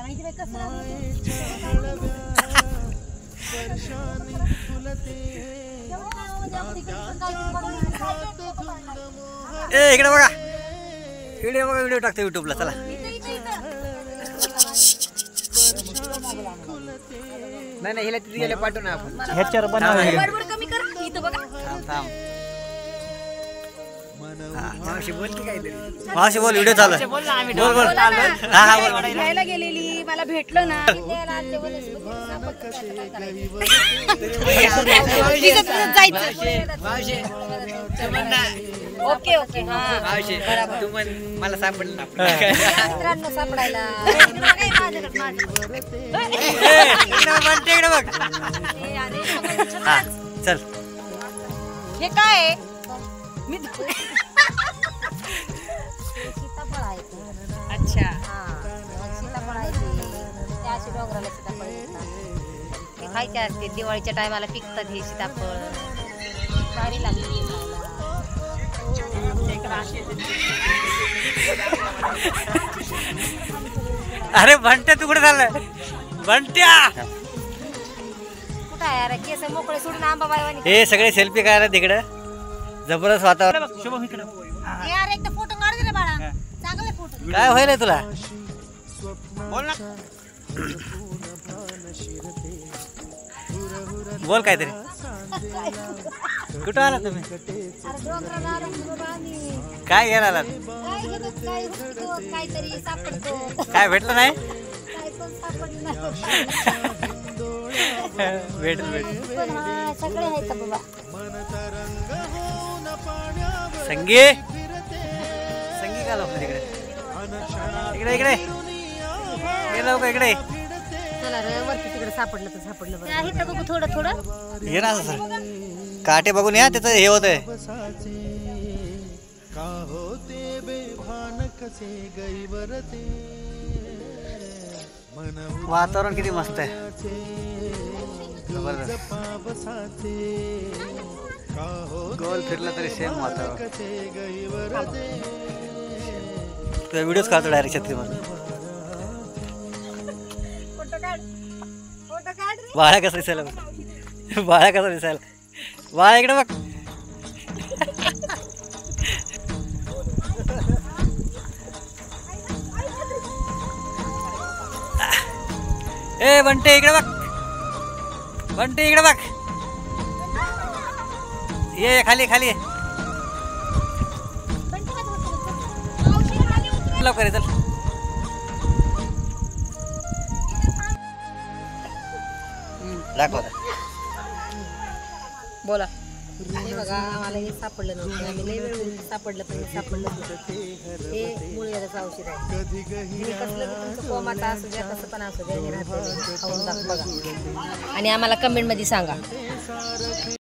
ए इकडे बघा व्हिडिओ टाकतो युट्यूबला चला नाही हिला तिथे गेले पाठवू ना आपण ह्याच्यावर बनव मावशी बोल की काहीतरी मावशी बोल व्हिडिओ चालू बोल घ्यायला गेलेली मला भेटलं ना ओके ओके तू म्हण मला सापडलं ना मित्रांनो सापडायला बघ चल हे काय मी अच्छा सीताफळ आहे ते अशी डोंगराला सीताफळ येतात ते खायचे असते दिवाळीच्या टायमाला पिकतात हे सीताफळ भारी लागली अरे बंट्या तू कुठे चाललाय बंट्या कुठं आहे अरे केस मोकळे सोडून आंबाबाई हे सगळे सेल्फी काढायला तिकडं जबरदस्त वातावरण यार एकदा फोटो काढ दे रे बाळा चांगले फोटो काय होईल तुला बोल ना बोल काहीतरी कुठं आला तुम्ही अरे डोंगराला आलो बाबा आम्ही काय घ्यायला आलात काय घेतो काय हुसतो काहीतरी सापडतो काय भेटलं नाही काय पण सापडलं नाही भेटल पण हा सगळे आहेत बाबा संगी का लवकर इकडे इकडे लवकर इकडे चला रे वरती तिकडे सापडलं तर सापडलं बरं आहे तर बघू थोडं थोडं ये ना सर काटे बघून या त्याचं हे होतंय वातावरण किती मस्त आहे जबरदस्त गोल फिरलं तरी सेम वातावरण तुझा व्हिडिओच काढतो डायरेक्ट छत्रीमध्ये बाळा कसा दिसायला बाळा कसा दिसायला बाळा इकडे बघ ए बंटे इकडे बघ बंटे इकडे बघ ये खाली खाली लवकर चल दाखव बोला हे बघा आम्हाला हे सापडलं नव्हतं आम्ही लई वेळ सापडलं पण हे सापडलं नव्हतं हे मुळव्याधाचं औषध आहे हे कसलं तुमचं कोमाचा असू द्या कसं पण असू द्या हे राहते खाऊन बघा आणि आम्हाला कमेंटमध्ये सांगा